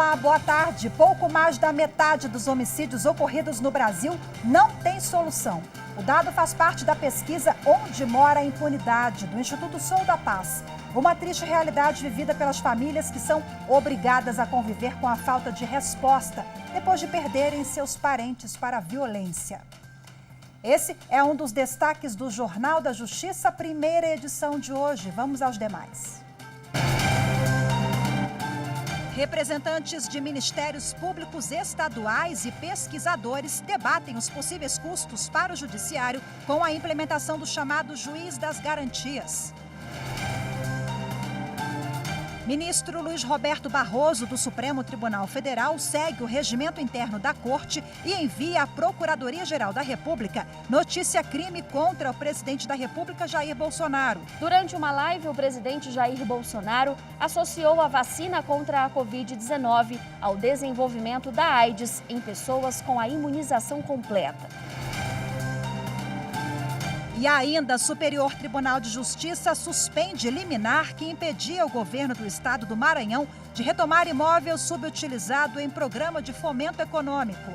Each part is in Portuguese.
Olá, boa tarde. Pouco mais da metade dos homicídios ocorridos no Brasil não tem solução. O dado faz parte da pesquisa Onde Mora a Impunidade, do Instituto Sou da Paz. Uma triste realidade vivida pelas famílias que são obrigadas a conviver com a falta de resposta depois de perderem seus parentes para a violência. Esse é um dos destaques do Jornal da Justiça, primeira edição de hoje. Vamos aos demais. Representantes de ministérios públicos estaduais e pesquisadores debatem os possíveis custos para o judiciário com a implementação do chamado Juiz das Garantias. Ministro Luiz Roberto Barroso, do Supremo Tribunal Federal, segue o regimento interno da Corte e envia à Procuradoria-Geral da República notícia-crime contra o presidente da República, Jair Bolsonaro. Durante uma live, o presidente Jair Bolsonaro associou a vacina contra a Covid-19 ao desenvolvimento da AIDS em pessoas com a imunização completa. E ainda, Superior Tribunal de Justiça suspende liminar que impedia o governo do estado do Maranhão de retomar imóvel subutilizado em programa de fomento econômico.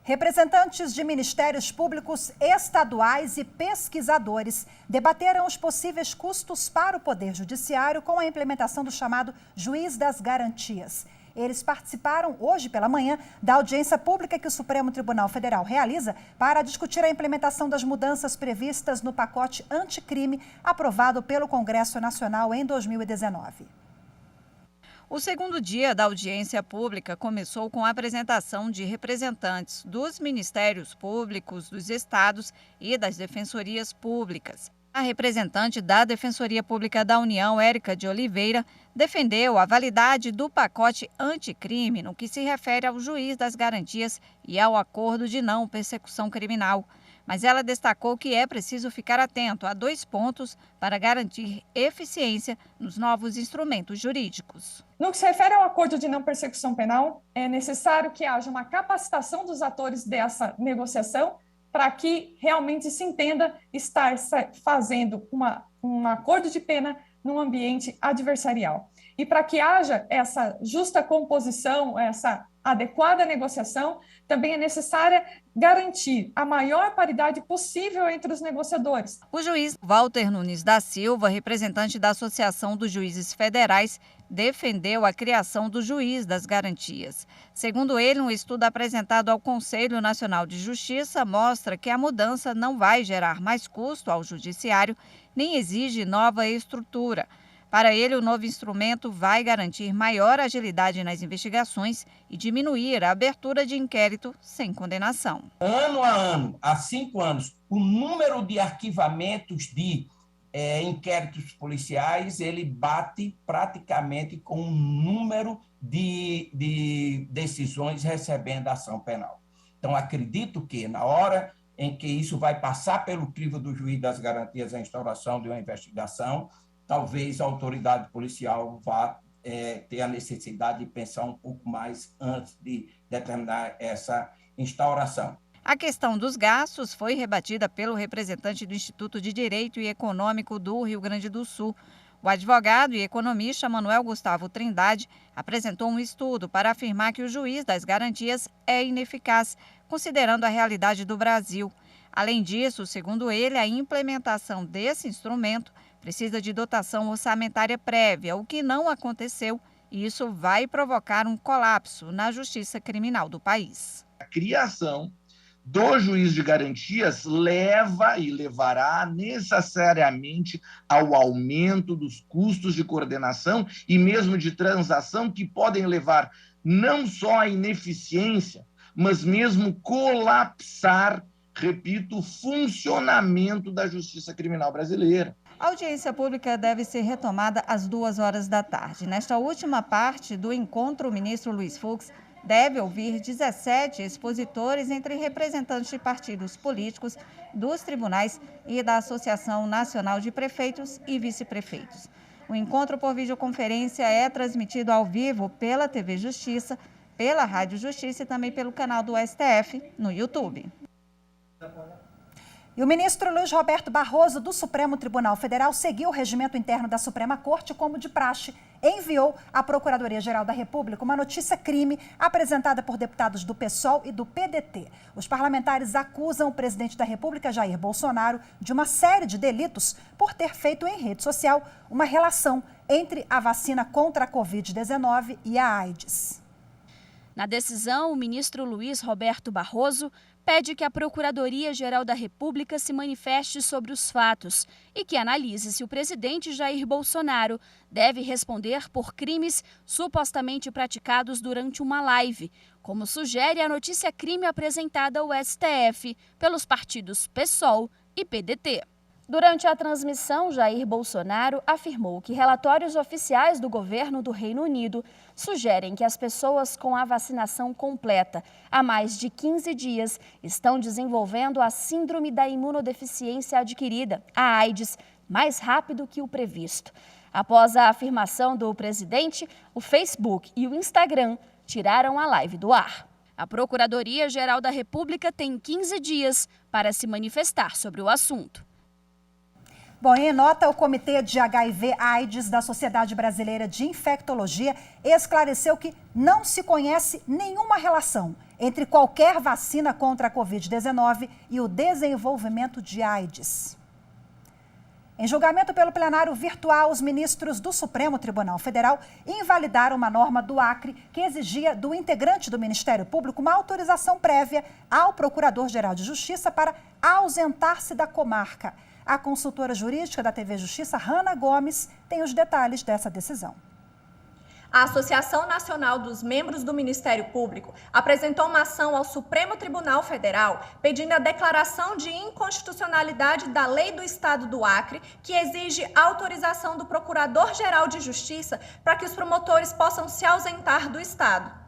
Representantes de ministérios públicos estaduais e pesquisadores debateram os possíveis custos para o Poder Judiciário com a implementação do chamado Juiz das Garantias. Eles participaram hoje pela manhã da audiência pública que o Supremo Tribunal Federal realiza para discutir a implementação das mudanças previstas no pacote anticrime aprovado pelo Congresso Nacional em 2019. O segundo dia da audiência pública começou com a apresentação de representantes dos ministérios públicos, dos estados e das defensorias públicas. A representante da Defensoria Pública da União, Érica de Oliveira, defendeu a validade do pacote anticrime no que se refere ao Juiz das Garantias e ao acordo de não persecução criminal. Mas ela destacou que é preciso ficar atento a 2 pontos para garantir eficiência nos novos instrumentos jurídicos. No que se refere ao acordo de não persecução penal, é necessário que haja uma capacitação dos atores dessa negociação para que realmente se entenda estar fazendo um acordo de pena num ambiente adversarial. E para que haja essa justa composição, essa adequada negociação, também é necessária garantir a maior paridade possível entre os negociadores. O juiz Walter Nunes da Silva, representante da Associação dos Juízes Federais, defendeu a criação do Juiz das Garantias. Segundo ele, um estudo apresentado ao Conselho Nacional de Justiça mostra que a mudança não vai gerar mais custo ao judiciário, nem exige nova estrutura. Para ele, o novo instrumento vai garantir maior agilidade nas investigações e diminuir a abertura de inquérito sem condenação. Ano a ano, há 5 anos, o número de arquivamentos de inquéritos policiais, ele bate praticamente com o número de decisões recebendo ação penal. Então, acredito que na hora em que isso vai passar pelo crivo do Juiz das Garantias, a instauração de uma investigação, talvez a autoridade policial vá ter a necessidade de pensar um pouco mais antes de determinar essa instauração. A questão dos gastos foi rebatida pelo representante do Instituto de Direito e Econômico do Rio Grande do Sul. O advogado e economista Manuel Gustavo Trindade apresentou um estudo para afirmar que o Juiz das Garantias é ineficaz, considerando a realidade do Brasil. Além disso, segundo ele, a implementação desse instrumento precisa de dotação orçamentária prévia, o que não aconteceu, e isso vai provocar um colapso na justiça criminal do país. A criação do juiz de garantias leva e levará necessariamente ao aumento dos custos de coordenação e mesmo de transação, que podem levar não só à ineficiência, mas mesmo colapsar, repito, o funcionamento da justiça criminal brasileira. A audiência pública deve ser retomada às 14h da tarde. Nesta última parte do encontro, o ministro Luiz Fux deve ouvir 17 expositores, entre representantes de partidos políticos, dos tribunais e da Associação Nacional de Prefeitos e Vice-Prefeitos. O encontro por videoconferência é transmitido ao vivo pela TV Justiça, pela Rádio Justiça e também pelo canal do STF no YouTube. E o ministro Luiz Roberto Barroso, do Supremo Tribunal Federal, seguiu o regimento interno da Suprema Corte como de praxe. Enviou à Procuradoria-Geral da República uma notícia-crime apresentada por deputados do PSOL e do PDT. Os parlamentares acusam o presidente da República, Jair Bolsonaro, de uma série de delitos por ter feito em rede social uma relação entre a vacina contra a Covid-19 e a AIDS. Na decisão, o ministro Luiz Roberto Barroso pede que a Procuradoria-Geral da República se manifeste sobre os fatos e que analise se o presidente Jair Bolsonaro deve responder por crimes supostamente praticados durante uma live, como sugere a notícia-crime apresentada ao STF pelos partidos PSOL e PDT. Durante a transmissão, Jair Bolsonaro afirmou que relatórios oficiais do governo do Reino Unido sugerem que as pessoas com a vacinação completa há mais de 15 dias estão desenvolvendo a síndrome da imunodeficiência adquirida, a AIDS, mais rápido que o previsto. Após a afirmação do presidente, o Facebook e o Instagram tiraram a live do ar. A Procuradoria-Geral da República tem 15 dias para se manifestar sobre o assunto. Bom, em nota, o Comitê de HIV/AIDS da Sociedade Brasileira de Infectologia esclareceu que não se conhece nenhuma relação entre qualquer vacina contra a Covid-19 e o desenvolvimento de AIDS. Em julgamento pelo plenário virtual, os ministros do Supremo Tribunal Federal invalidaram uma norma do Acre que exigia do integrante do Ministério Público uma autorização prévia ao Procurador-Geral de Justiça para ausentar-se da comarca. A consultora jurídica da TV Justiça, Hanna Gomes, tem os detalhes dessa decisão. A Associação Nacional dos Membros do Ministério Público apresentou uma ação ao Supremo Tribunal Federal pedindo a declaração de inconstitucionalidade da Lei do Estado do Acre, que exige a autorização do Procurador-Geral de Justiça para que os promotores possam se ausentar do Estado.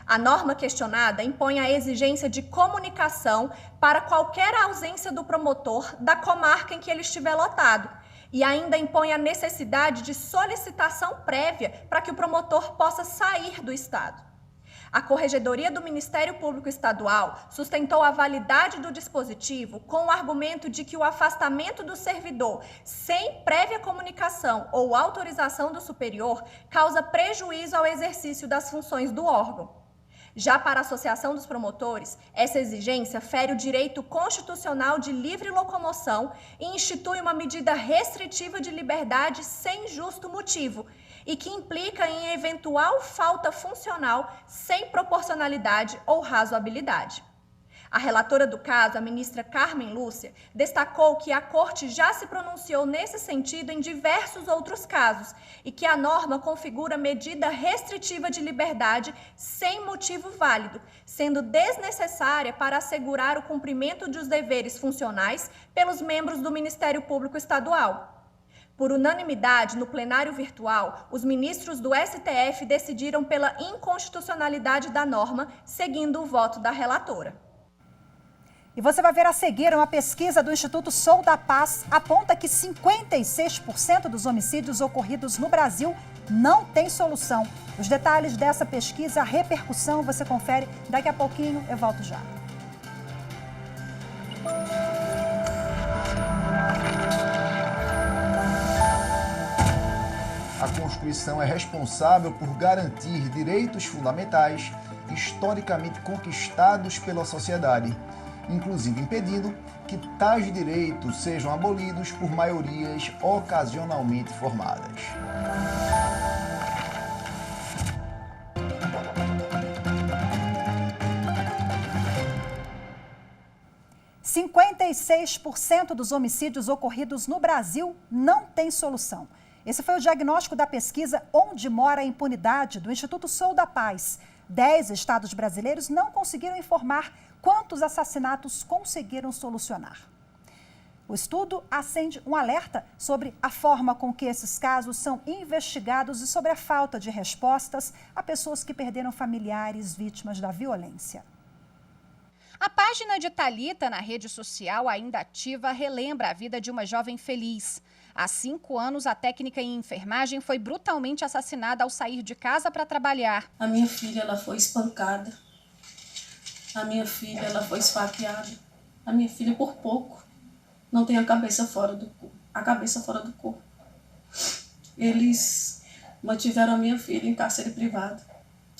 A norma questionada impõe a exigência de comunicação para qualquer ausência do promotor da comarca em que ele estiver lotado e ainda impõe a necessidade de solicitação prévia para que o promotor possa sair do Estado. A Corregedoria do Ministério Público Estadual sustentou a validade do dispositivo com o argumento de que o afastamento do servidor sem prévia comunicação ou autorização do superior causa prejuízo ao exercício das funções do órgão. Já para a Associação dos Promotores, essa exigência fere o direito constitucional de livre locomoção e institui uma medida restritiva de liberdade sem justo motivo e que implica em eventual falta funcional sem proporcionalidade ou razoabilidade. A relatora do caso, a ministra Carmen Lúcia, destacou que a Corte já se pronunciou nesse sentido em diversos outros casos e que a norma configura medida restritiva de liberdade sem motivo válido, sendo desnecessária para assegurar o cumprimento dos deveres funcionais pelos membros do Ministério Público Estadual. Por unanimidade, no plenário virtual, os ministros do STF decidiram pela inconstitucionalidade da norma, seguindo o voto da relatora. E você vai ver a seguir, uma pesquisa do Instituto Sou da Paz aponta que 56% dos homicídios ocorridos no Brasil não tem solução. Os detalhes dessa pesquisa, a repercussão, você confere daqui a pouquinho. Eu volto já. A Constituição é responsável por garantir direitos fundamentais historicamente conquistados pela sociedade, inclusive impedindo que tais direitos sejam abolidos por maiorias ocasionalmente formadas. – 56% dos homicídios ocorridos no Brasil não tem solução. Esse foi o diagnóstico da pesquisa Onde Mora a Impunidade, do Instituto Sou da Paz. 10 estados brasileiros não conseguiram informar quantos assassinatos conseguiram solucionar. O estudo acende um alerta sobre a forma com que esses casos são investigados e sobre a falta de respostas a pessoas que perderam familiares vítimas da violência. A página de Thalita na rede social, ainda ativa, relembra a vida de uma jovem feliz. Há 5 anos, a técnica em enfermagem foi brutalmente assassinada ao sair de casa para trabalhar. A minha filha ela foi espancada. A minha filha ela foi esfaqueada. A minha filha por pouco. não tem a cabeça fora do corpo. Eles mantiveram a minha filha em cárcere privado.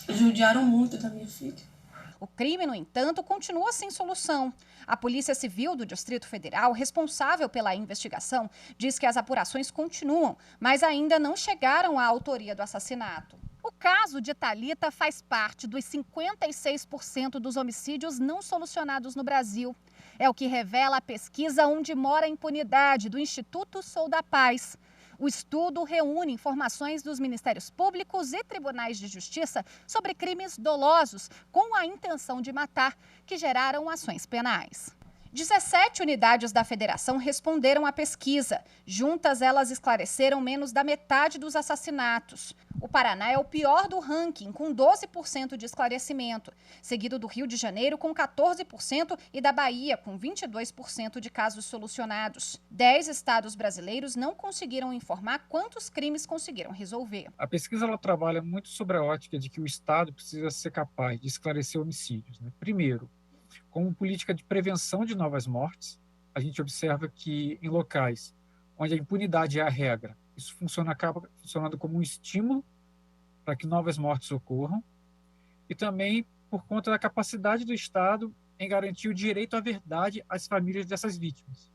Judiaram muito da minha filha. O crime, no entanto, continua sem solução. A Polícia Civil do Distrito Federal, responsável pela investigação, diz que as apurações continuam, mas ainda não chegaram à autoria do assassinato. O caso de Thalita faz parte dos 56% dos homicídios não solucionados no Brasil. É o que revela a pesquisa Onde Mora a Impunidade, do Instituto Sou da Paz. O estudo reúne informações dos Ministérios Públicos e Tribunais de Justiça sobre crimes dolosos com a intenção de matar, que geraram ações penais. 17 unidades da federação responderam à pesquisa. Juntas, elas esclareceram menos da metade dos assassinatos. O Paraná é o pior do ranking, com 12% de esclarecimento, seguido do Rio de Janeiro, com 14%, e da Bahia, com 22% de casos solucionados. 10 estados brasileiros não conseguiram informar quantos crimes conseguiram resolver. A pesquisa ela trabalha muito sobre a ótica de que o Estado precisa ser capaz de esclarecer homicídios, né? Primeiro, como política de prevenção de novas mortes, a gente observa que em locais onde a impunidade é a regra, isso acaba funcionando como um estímulo para que novas mortes ocorram, e também por conta da capacidade do Estado em garantir o direito à verdade às famílias dessas vítimas.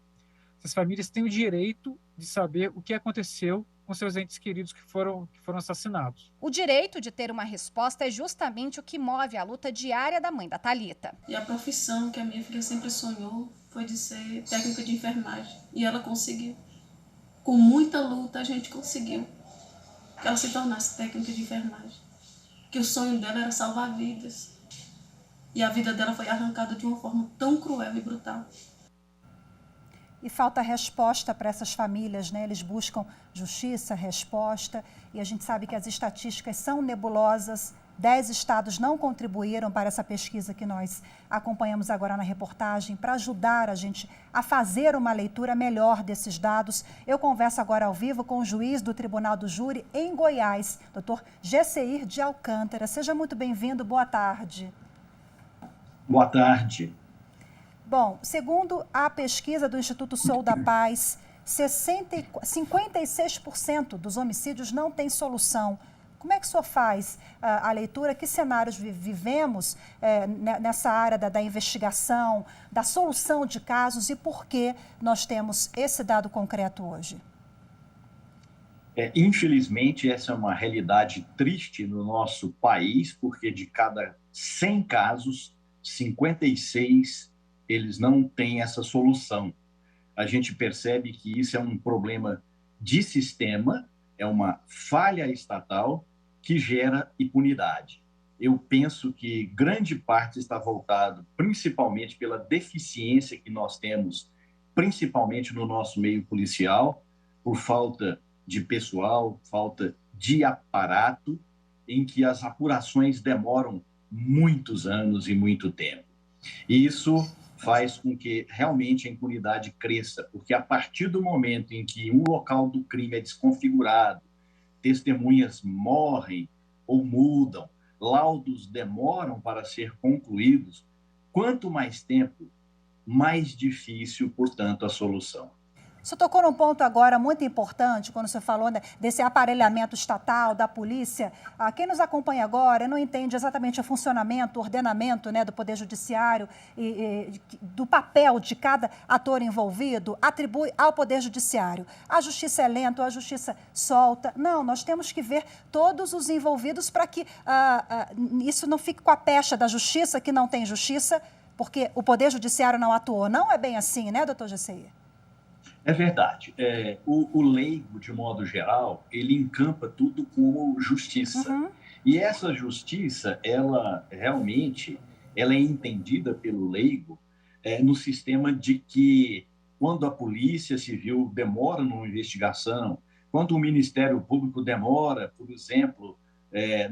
Essas famílias têm o direito de saber o que aconteceu com seus entes queridos que foram assassinados. O direito de ter uma resposta é justamente o que move a luta diária da mãe da Thalita. E a profissão que a minha filha sempre sonhou foi de ser técnica de enfermagem. E ela conseguiu. Com muita luta, a gente conseguiu que ela se tornasse técnica de enfermagem. Que o sonho dela era salvar vidas. E a vida dela foi arrancada de uma forma tão cruel e brutal. E falta resposta para essas famílias, né? Eles buscam justiça, resposta, e a gente sabe que as estatísticas são nebulosas. 10 estados não contribuíram para essa pesquisa que nós acompanhamos agora na reportagem, para ajudar a gente a fazer uma leitura melhor desses dados. Eu converso agora ao vivo com o juiz do Tribunal do Júri em Goiás, Dr. Gesseir de Alcântara. Seja muito bem-vindo, boa tarde. Boa tarde. Bom, segundo a pesquisa do Instituto Sou da Paz, 56% dos homicídios não têm solução. Como é que o senhor faz a leitura? Que cenários vivemos nessa área da investigação, da solução de casos, e por que nós temos esse dado concreto hoje? Infelizmente, essa é uma realidade triste no nosso país, porque de cada 100 casos, 56 eles não têm essa solução. A gente percebe que isso é um problema de sistema, é uma falha estatal que gera impunidade. Eu penso que grande parte está voltado principalmente pela deficiência que nós temos, principalmente no nosso meio policial, por falta de pessoal, falta de aparato, em que as apurações demoram muitos anos e muito tempo. E isso faz com que realmente a impunidade cresça, porque a partir do momento em que um local do crime é desconfigurado, testemunhas morrem ou mudam, laudos demoram para ser concluídos, quanto mais tempo, mais difícil, portanto, a solução. O senhor tocou num ponto agora muito importante, quando o senhor falou desse aparelhamento estatal, da polícia. Quem nos acompanha agora não entende exatamente o funcionamento, o ordenamento, né, do Poder Judiciário e do papel de cada ator envolvido, atribui ao Poder Judiciário. A justiça é lenta, a justiça solta. Não, nós temos que ver todos os envolvidos para que isso não fique com a pecha da justiça, que não tem justiça, porque o Poder Judiciário não atuou. Não é bem assim, né, doutor Gesseir? É verdade. O leigo, de modo geral, ele encampa tudo como justiça. Uhum. E essa justiça, ela realmente é entendida pelo leigo no sistema de que, quando a Polícia Civil demora numa investigação, quando o Ministério Público demora, por exemplo,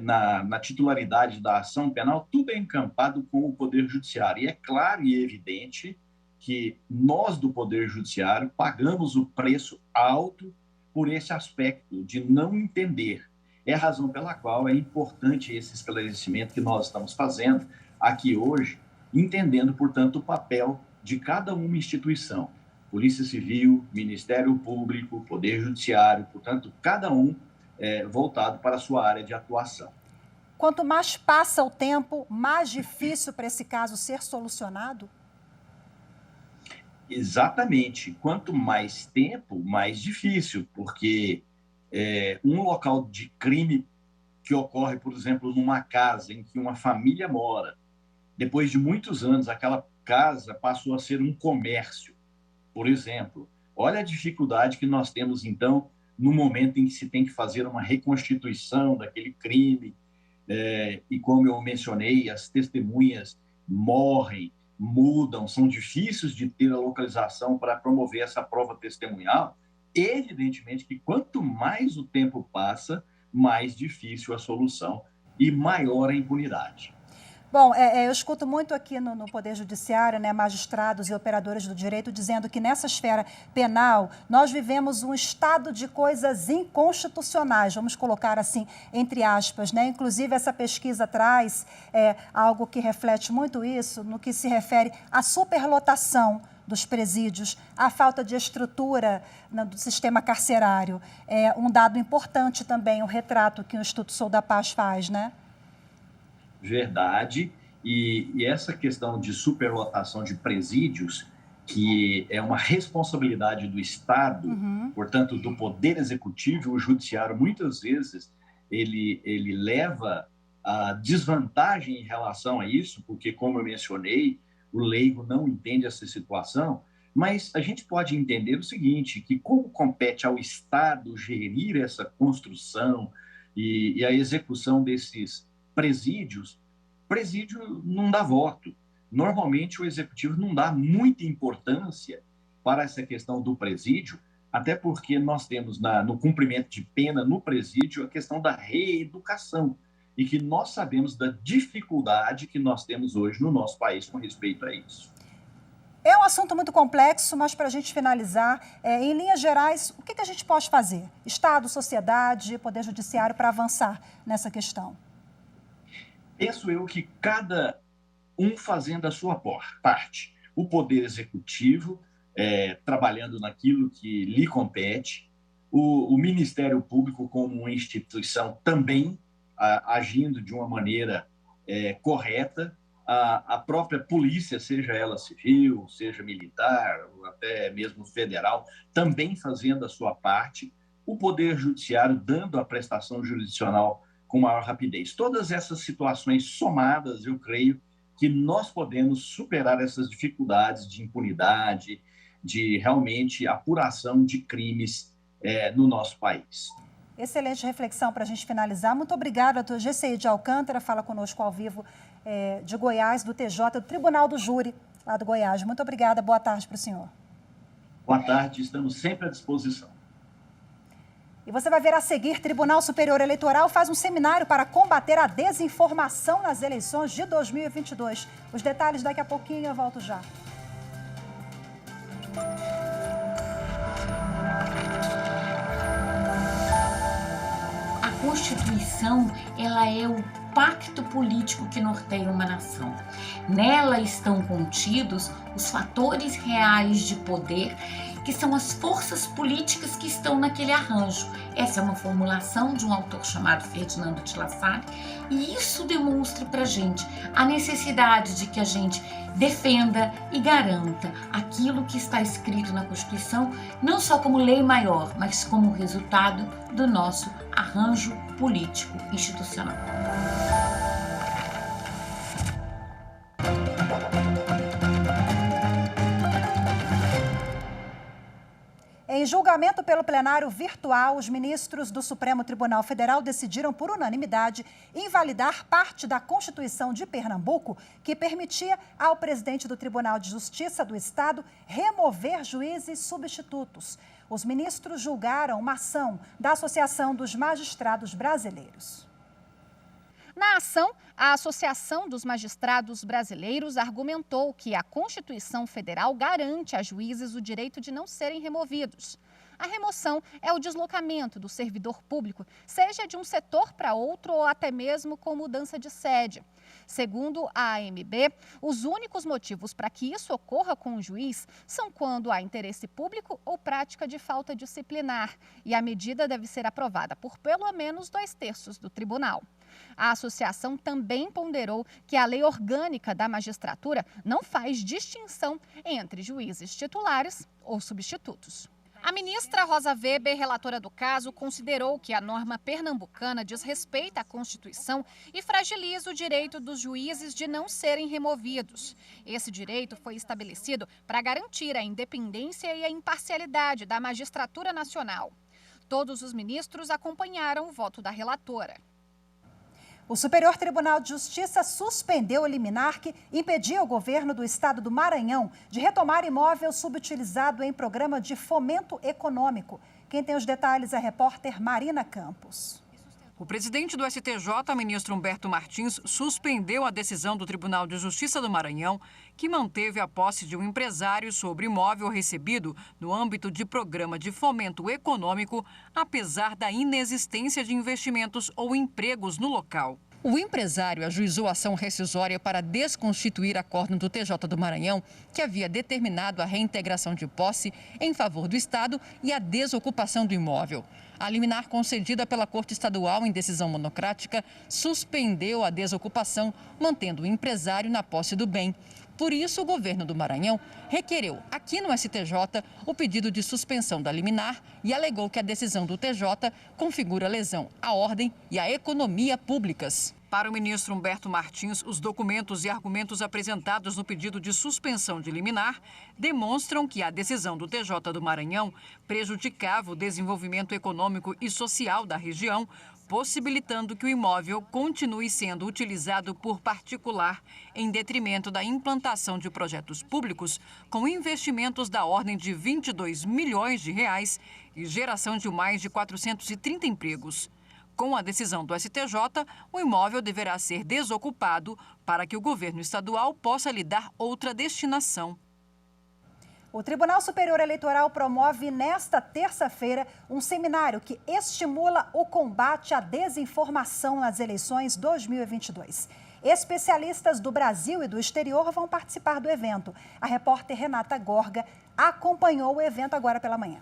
na titularidade da ação penal, tudo é encampado com o Poder Judiciário. E é claro e evidente que nós do Poder Judiciário pagamos o preço alto por esse aspecto de não entender. É a razão pela qual é importante esse esclarecimento que nós estamos fazendo aqui hoje, entendendo, portanto, o papel de cada uma instituição. Polícia Civil, Ministério Público, Poder Judiciário, portanto, cada um voltado para a sua área de atuação. Quanto mais passa o tempo, mais difícil para esse caso ser solucionado? Exatamente. Quanto mais tempo, mais difícil, porque um local de crime que ocorre, por exemplo, numa casa em que uma família mora, depois de muitos anos, aquela casa passou a ser um comércio, por exemplo. Olha a dificuldade que nós temos, então, no momento em que se tem que fazer uma reconstituição daquele crime, e como eu mencionei, as testemunhas morrem, mudam, são difíceis de ter a localização para promover essa prova testemunhal. Evidentemente que quanto mais o tempo passa, mais difícil a solução e maior a impunidade. Bom, eu escuto muito aqui no Poder Judiciário, né, magistrados e operadores do direito dizendo que nessa esfera penal nós vivemos um estado de coisas inconstitucionais, vamos colocar assim, entre aspas, né? Inclusive essa pesquisa traz algo que reflete muito isso no que se refere à superlotação dos presídios, a falta de estrutura do sistema carcerário. É um dado importante também, o retrato que o Instituto Sou da Paz faz, né? Verdade, e essa questão de superlotação de presídios, que é uma responsabilidade do Estado, portanto, do Poder Executivo, o Judiciário, muitas vezes, ele leva a desvantagem em relação a isso, porque, como eu mencionei, o leigo não entende essa situação, mas a gente pode entender o seguinte, que como compete ao Estado gerir essa construção e a execução desses presídio não dá voto. Normalmente, o executivo não dá muita importância para essa questão do presídio, até porque nós temos no cumprimento de pena no presídio a questão da reeducação, e que nós sabemos da dificuldade que nós temos hoje no nosso país com respeito a isso. É um assunto muito complexo, mas para a gente finalizar, em linhas gerais, o que a gente pode fazer? Estado, sociedade, Poder Judiciário para avançar nessa questão? Penso eu que cada um fazendo a sua parte. O Poder Executivo, trabalhando naquilo que lhe compete, o Ministério Público como uma instituição também agindo de uma maneira correta, a própria polícia, seja ela civil, seja militar, ou até mesmo federal, também fazendo a sua parte, o Poder Judiciário dando a prestação jurisdicional com maior rapidez. Todas essas situações somadas, eu creio que nós podemos superar essas dificuldades de impunidade, de realmente apuração de crimes no nosso país. Excelente reflexão para a gente finalizar. Muito obrigada, doutor GCI de Alcântara, fala conosco ao vivo de Goiás, do TJ, do Tribunal do Júri, lá do Goiás. Muito obrigada, boa tarde para o senhor. Boa tarde, estamos sempre à disposição. E você vai ver a seguir, Tribunal Superior Eleitoral faz um seminário para combater a desinformação nas eleições de 2022. Os detalhes daqui a pouquinho, eu volto já. A Constituição, ela é o pacto político que norteia uma nação. Nela estão contidos os fatores reais de poder, que são as forças políticas que estão naquele arranjo. Essa é uma formulação de um autor chamado Ferdinando de La Salle, e isso demonstra para a gente a necessidade de que a gente defenda e garanta aquilo que está escrito na Constituição, não só como lei maior, mas como resultado do nosso arranjo político institucional. Em julgamento pelo plenário virtual, os ministros do Supremo Tribunal Federal decidiram por unanimidade invalidar parte da Constituição de Pernambuco que permitia ao presidente do Tribunal de Justiça do Estado remover juízes substitutos. Os ministros julgaram uma ação da Associação dos Magistrados Brasileiros. Na ação, a Associação dos Magistrados Brasileiros argumentou que a Constituição Federal garante a juízes o direito de não serem removidos. A remoção é o deslocamento do servidor público, seja de um setor para outro ou até mesmo com mudança de sede. Segundo a AMB, os únicos motivos para que isso ocorra com o juiz são quando há interesse público ou prática de falta disciplinar, e a medida deve ser aprovada por pelo menos 2/3 do tribunal. A associação também ponderou que a lei orgânica da magistratura não faz distinção entre juízes titulares ou substitutos. A ministra Rosa Weber, relatora do caso, considerou que a norma pernambucana desrespeita a Constituição e fragiliza o direito dos juízes de não serem removidos. Esse direito foi estabelecido para garantir a independência e a imparcialidade da magistratura nacional. Todos os ministros acompanharam o voto da relatora. O Superior Tribunal de Justiça suspendeu o liminar que impedia o governo do estado do Maranhão de retomar imóvel subutilizado em programa de fomento econômico. Quem tem os detalhes é a repórter Marina Campos. O presidente do STJ, ministro Humberto Martins, suspendeu a decisão do Tribunal de Justiça do Maranhão, que manteve a posse de um empresário sobre imóvel recebido no âmbito de programa de fomento econômico, apesar da inexistência de investimentos ou empregos no local. O empresário ajuizou ação rescisória para desconstituir acórdão do TJ do Maranhão, que havia determinado a reintegração de posse em favor do Estado e a desocupação do imóvel. A liminar concedida pela Corte Estadual em decisão monocrática suspendeu a desocupação, mantendo o empresário na posse do bem. Por isso, o governo do Maranhão requereu aqui no STJ o pedido de suspensão da liminar e alegou que a decisão do TJ configura lesão à ordem e à economia públicas. Para o ministro Humberto Martins, os documentos e argumentos apresentados no pedido de suspensão de liminar demonstram que a decisão do TJ do Maranhão prejudicava o desenvolvimento econômico e social da região, possibilitando que o imóvel continue sendo utilizado por particular em detrimento da implantação de projetos públicos com investimentos da ordem de 22 milhões de reais e geração de mais de 430 empregos. Com a decisão do STJ, o imóvel deverá ser desocupado para que o governo estadual possa lhe dar outra destinação. O Tribunal Superior Eleitoral promove nesta terça-feira um seminário que estimula o combate à desinformação nas eleições 2022. Especialistas do Brasil e do exterior vão participar do evento. A repórter Renata Gorga acompanhou o evento agora pela manhã.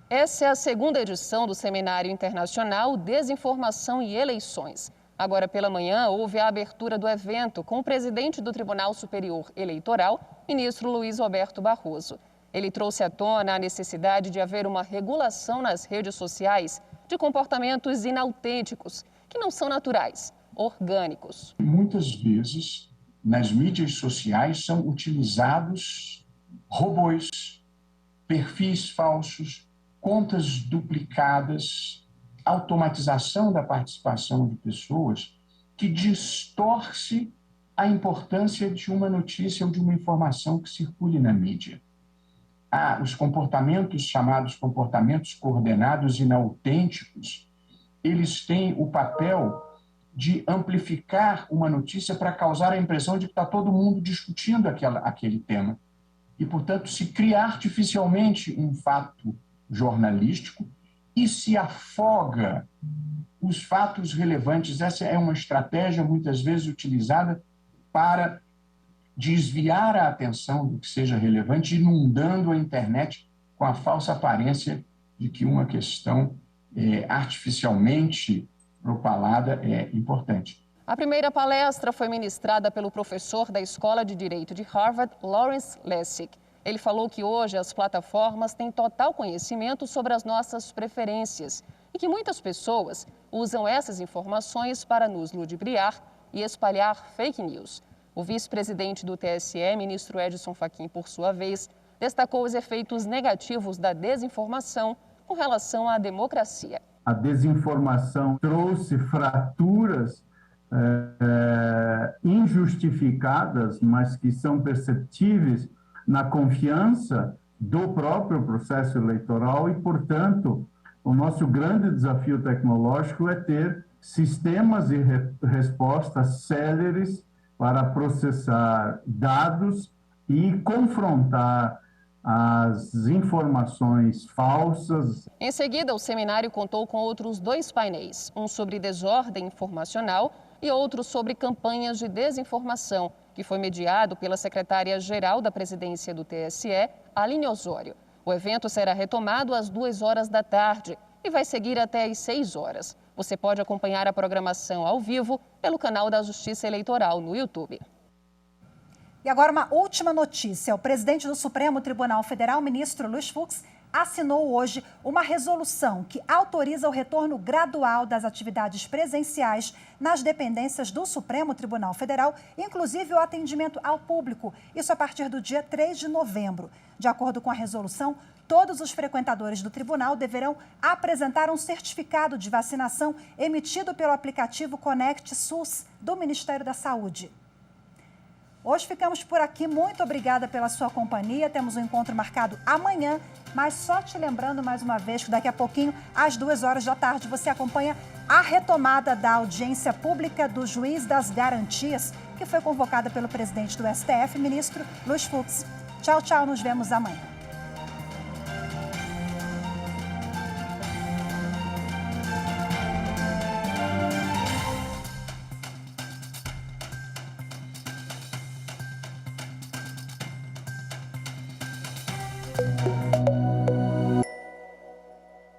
Essa é a segunda edição do Seminário Internacional Desinformação e Eleições. Agora pela manhã, houve a abertura do evento com o presidente do Tribunal Superior Eleitoral, ministro Luiz Roberto Barroso. Ele trouxe à tona a necessidade de haver uma regulação nas redes sociais de comportamentos inautênticos, que não são naturais, orgânicos. Muitas vezes, nas mídias sociais, são utilizados robôs, perfis falsos, contas duplicadas, automatização da participação de pessoas que distorce a importância de uma notícia ou de uma informação que circule na mídia. Os comportamentos chamados comportamentos coordenados inautênticos, eles têm o papel de amplificar uma notícia para causar a impressão de que está todo mundo discutindo aquele tema. E, portanto, se cria artificialmente um fato jornalístico e se afoga os fatos relevantes. Essa é uma estratégia muitas vezes utilizada para desviar a atenção do que seja relevante, inundando a internet com a falsa aparência de que uma questão artificialmente propalada é importante. A primeira palestra foi ministrada pelo professor da Escola de Direito de Harvard, Lawrence Lessig. Ele falou que hoje as plataformas têm total conhecimento sobre as nossas preferências e que muitas pessoas usam essas informações para nos ludibriar e espalhar fake news. O vice-presidente do TSE, ministro Edson Fachin, por sua vez, destacou os efeitos negativos da desinformação com relação à democracia. A desinformação trouxe fraturas injustificadas, mas que são perceptíveis na confiança do próprio processo eleitoral e, portanto, o nosso grande desafio tecnológico é ter sistemas e respostas céleres para processar dados e confrontar as informações falsas. Em seguida, o seminário contou com outros 2 painéis, um sobre desordem informacional e outro sobre campanhas de desinformação, que foi mediado pela secretária-geral da presidência do TSE, Aline Osório. O evento será retomado às 2h da tarde e vai seguir até às 6h. Você pode acompanhar a programação ao vivo pelo canal da Justiça Eleitoral no YouTube. E agora uma última notícia. O presidente do Supremo Tribunal Federal, ministro Luiz Fux, assinou hoje uma resolução que autoriza o retorno gradual das atividades presenciais nas dependências do Supremo Tribunal Federal, inclusive o atendimento ao público, isso a partir do dia 3 de novembro. De acordo com a resolução, todos os frequentadores do tribunal deverão apresentar um certificado de vacinação emitido pelo aplicativo Conect SUS do Ministério da Saúde. Hoje ficamos por aqui. Muito obrigada pela sua companhia. Temos um encontro marcado amanhã, mas só te lembrando mais uma vez que daqui a pouquinho, às 2h da tarde, você acompanha a retomada da audiência pública do Juiz das Garantias, que foi convocada pelo presidente do STF, ministro Luiz Fux. Tchau, tchau. Nos vemos amanhã.